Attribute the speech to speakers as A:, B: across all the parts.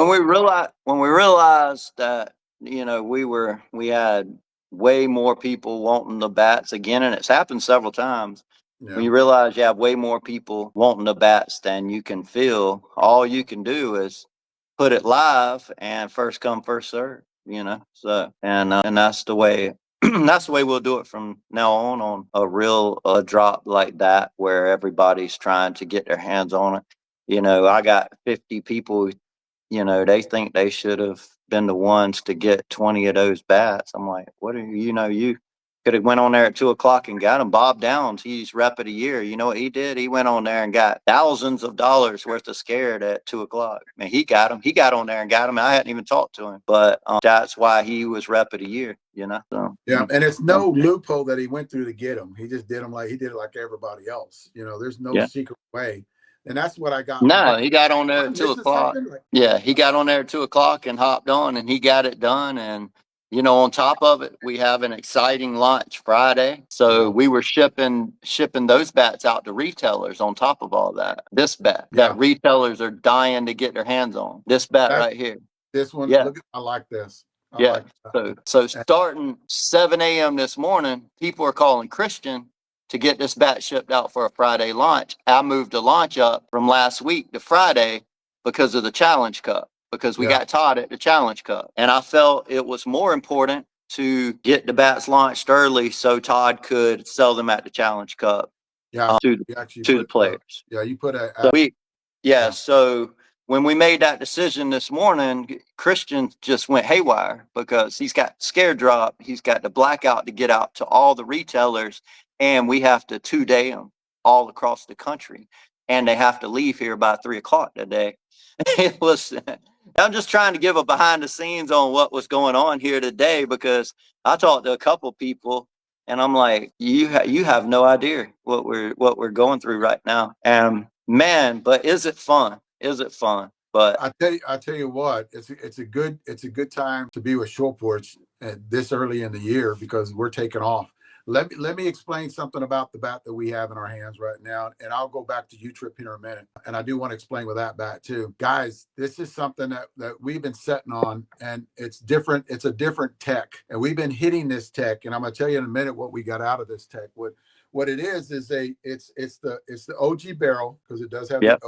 A: when we realized that, we had way more people wanting the bats again, and it's happened several times. When
B: Yeah.
A: you realize you have way more people wanting the bats than you can fill, all you can do is put it live and first come, first serve, So, and that's the way that's the way we'll do it from now on a real drop like that where everybody's trying to get their hands on it. I got 50 people, they think they should have been the ones to get 20 of those bats. I'm like, what are you could have went on there at 2 o'clock and got them. Bob Downs, he's rep of the year. You know what he did? He went on there and got thousands of dollars worth of scared at 2 o'clock. I mean, he got them. He got on there and got them. I hadn't even talked to him, but that's why he was rep of the year. So
B: Yeah, and it's no loophole that he went through to get them. He just did them like he did it like everybody else. There's no secret way, and that's what I got.
A: No, he got on there at 2 o'clock.
B: Like,
A: Yeah, he got on there at 2 o'clock and hopped on, and he got it done. And on top of it, we have an exciting launch Friday, so we were shipping those bats out to retailers. On top of all that, this bat that retailers are dying to get their hands on. This bat right here.
B: This one,
A: yeah,
B: look, I like this. I
A: yeah.
B: like that.
A: So starting 7 a.m. this morning, people are calling Christian to get this bat shipped out for a Friday launch. I moved the launch up from last week to Friday because of the Challenge Cup, because we got Todd at the Challenge Cup. And I felt it was more important to get the bats launched early so Todd could sell them at the Challenge Cup to the players.
B: You put a...
A: So when we made that decision this morning, Christian just went haywire because he's got scare drop. He's got the blackout to get out to all the retailers, and we have to 2-day them all across the country, and they have to leave here by 3 o'clock today. I'm just trying to give a behind the scenes on what was going on here today, because I talked to a couple people and I'm like, you have no idea what we're going through right now. And man, but is it fun? But
B: I tell you what, it's a good time to be with Short Porch this early in the year, because we're taking off. Let me explain something about the bat that we have in our hands right now, and I'll go back to U-Trip here in a minute. And I do want to explain with that bat too. Guys, this is something that we've been setting on, and it's different. It's a different tech, and we've been hitting this tech, and I'm going to tell you in a minute what we got out of this tech. What it is it's the OG barrel, because it does have the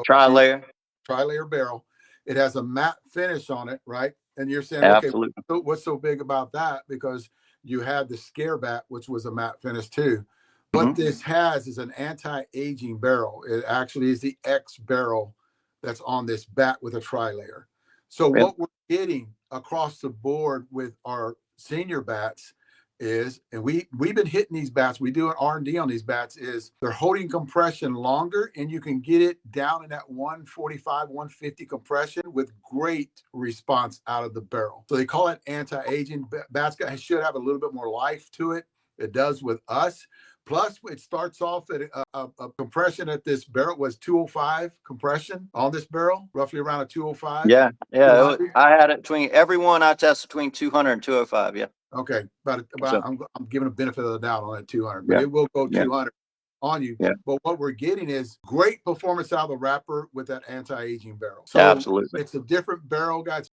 B: tri-layer barrel. It has a matte finish on it, right? And you're saying,
A: absolutely.
B: Okay, what's so big about that? Because you had the Scare Bat, which was a matte finish too. What this has is an anti-aging barrel. It actually is the X barrel that's on this bat with a tri-layer. So what we're getting across the board with our senior bats is, and we've been hitting these bats, we do an R&D on these bats, is they're holding compression longer, and you can get it down in that 145, 150 compression with great response out of the barrel. So they call it anti-aging. Bats should have a little bit more life to it. It does with us. Plus, it starts off at a compression at this barrel was 205 compression on this barrel, roughly around a 205.
A: Yeah. I had it between everyone I tested between 200 and 205. Yeah.
B: Okay, I'm giving a benefit of the doubt on that 200, but it will go 200 on you.
A: Yeah.
B: But what we're getting is great performance out of the wrapper with that anti-aging barrel. So
A: absolutely,
B: it's a different barrel, guys.